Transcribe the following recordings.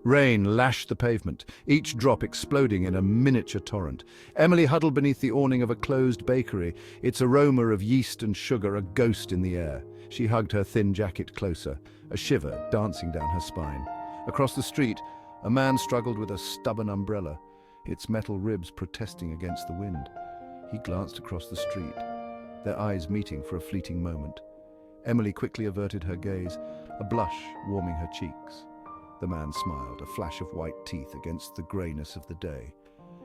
Rain lashed the pavement, each drop exploding in a miniature torrent. Emily huddled beneath the awning of a closed bakery, its aroma of yeast and sugar a ghost in the air. She hugged her thin jacket closer, a shiver dancing down her spine. Across the street, a man struggled with a stubborn umbrella, its metal ribs protesting against the wind. He glanced across the street, their eyes meeting for a fleeting moment. Emily quickly averted her gaze, a blush warming her cheeks. The man smiled, a flash of white teeth against the greyness of the day.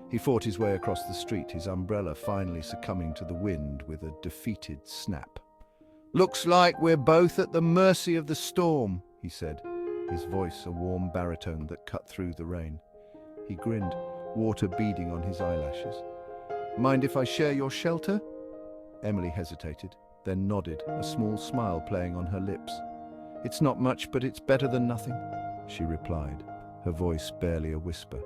He fought his way across the street, his umbrella finally succumbing to the wind with a defeated snap. "Looks like we're both at the mercy of the storm," he said, his voice a warm baritone that cut through the rain. He grinned, water beading on his eyelashes. "Mind if I share your shelter?" Emily hesitated, then nodded, a small smile playing on her lips. "It's not much, but it's better than nothing," she replied, her voice barely a whisper.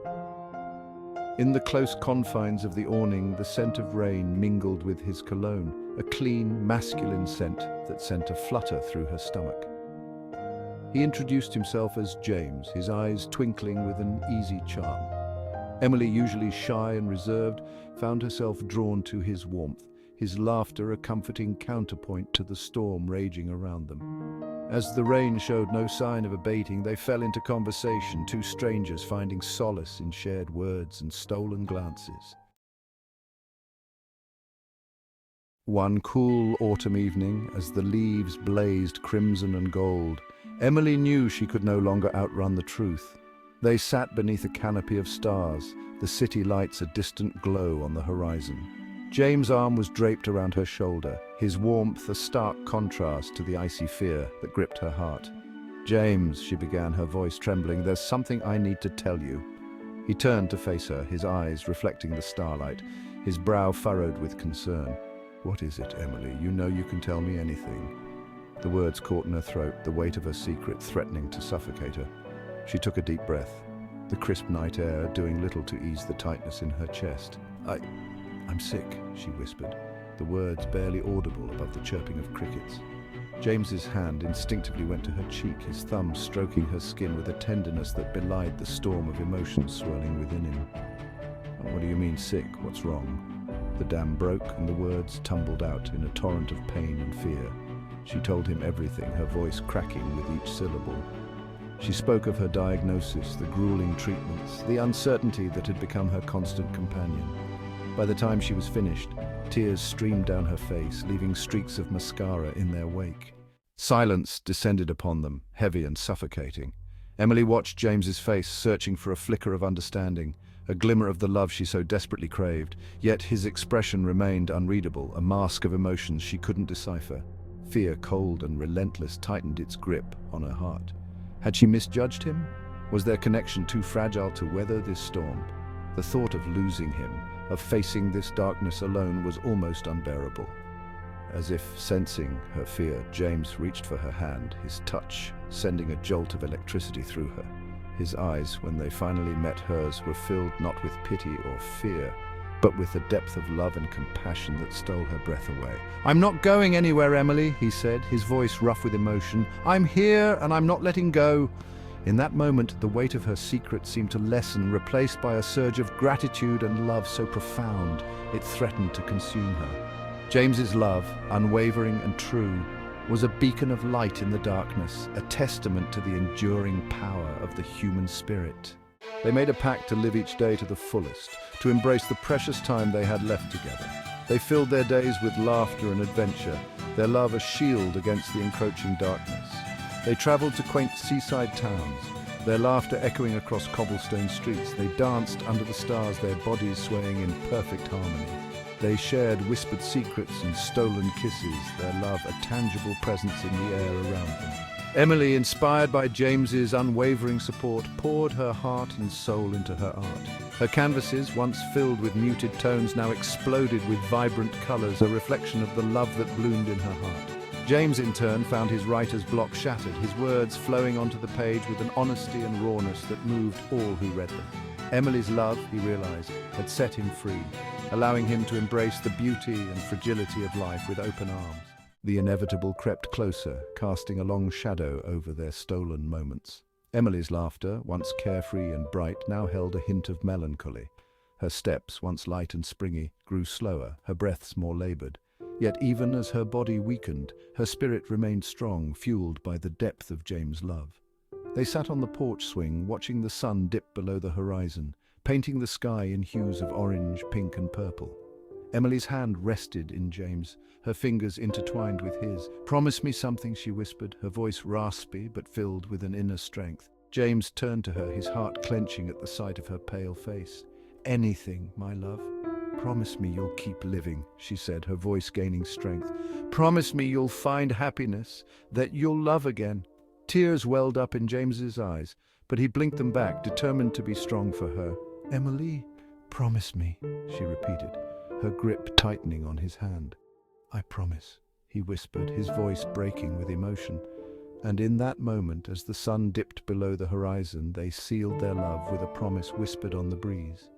In the close confines of the awning, the scent of rain mingled with his cologne, a clean, masculine scent that sent a flutter through her stomach. He introduced himself as James, his eyes twinkling with an easy charm. Emily, usually shy and reserved, found herself drawn to his warmth, his laughter a comforting counterpoint to the storm raging around them. As the rain showed no sign of abating, they fell into conversation, two strangers finding solace in shared words and stolen glances. One cool autumn evening, as the leaves blazed crimson and gold, Emily knew she could no longer outrun the truth. They sat beneath a canopy of stars, the city lights a distant glow on the horizon. James' arm was draped around her shoulder, his warmth a stark contrast to the icy fear that gripped her heart. "James," she began, her voice trembling, "there's something I need to tell you." He turned to face her, his eyes reflecting the starlight, his brow furrowed with concern. "What is it, Emily? You know you can tell me anything." The words caught in her throat, the weight of her secret threatening to suffocate her. She took a deep breath, the crisp night air doing little to ease the tightness in her chest. I'm sick," she whispered, the words barely audible above the chirping of crickets. James's hand instinctively went to her cheek, his thumb stroking her skin with a tenderness that belied the storm of emotions swirling within him. "What do you mean sick? What's wrong?" The dam broke and the words tumbled out in a torrent of pain and fear. She told him everything, her voice cracking with each syllable. She spoke of her diagnosis, the grueling treatments, the uncertainty that had become her constant companion. By the time she was finished, tears streamed down her face, leaving streaks of mascara in their wake. Silence descended upon them, heavy and suffocating. Emily watched James's face, searching for a flicker of understanding, a glimmer of the love she so desperately craved, yet his expression remained unreadable, a mask of emotions she couldn't decipher. Fear, cold and relentless, tightened its grip on her heart. Had she misjudged him? Was their connection too fragile to weather this storm? The thought of losing him, of facing this darkness alone, was almost unbearable. As if sensing her fear, James reached for her hand, his touch sending a jolt of electricity through her. His eyes, when they finally met hers, were filled not with pity or fear, but with a depth of love and compassion that stole her breath away. "I'm not going anywhere, Emily," he said, his voice rough with emotion. "I'm here and I'm not letting go." In that moment, the weight of her secret seemed to lessen, replaced by a surge of gratitude and love so profound it threatened to consume her. James's love, unwavering and true, was a beacon of light in the darkness, a testament to the enduring power of the human spirit. They made a pact to live each day to the fullest, to embrace the precious time they had left together. They filled their days with laughter and adventure, their love a shield against the encroaching darkness. They traveled to quaint seaside towns, their laughter echoing across cobblestone streets. They danced under the stars, their bodies swaying in perfect harmony. They shared whispered secrets and stolen kisses, their love a tangible presence in the air around them. Emily, inspired by James's unwavering support, poured her heart and soul into her art. Her canvases, once filled with muted tones, now exploded with vibrant colors, a reflection of the love that bloomed in her heart. James, in turn, found his writer's block shattered, his words flowing onto the page with an honesty and rawness that moved all who read them. Emily's love, he realized, had set him free, allowing him to embrace the beauty and fragility of life with open arms. The inevitable crept closer, casting a long shadow over their stolen moments. Emily's laughter, once carefree and bright, now held a hint of melancholy. Her steps, once light and springy, grew slower, her breaths more labored. Yet even as her body weakened, her spirit remained strong, fueled by the depth of James' love. They sat on the porch swing, watching the sun dip below the horizon, painting the sky in hues of orange, pink and purple. Emily's hand rested in James', her fingers intertwined with his. "Promise me something," she whispered, her voice raspy but filled with an inner strength. James turned to her, his heart clenching at the sight of her pale face. "Anything, my love. Promise me you'll keep living," she said, her voice gaining strength. "Promise me you'll find happiness, that you'll love again." Tears welled up in James's eyes, but he blinked them back, determined to be strong for her. "Emily, promise me," she repeated, her grip tightening on his hand. "I promise," he whispered, his voice breaking with emotion. And in that moment, as the sun dipped below the horizon, they sealed their love with a promise whispered on the breeze.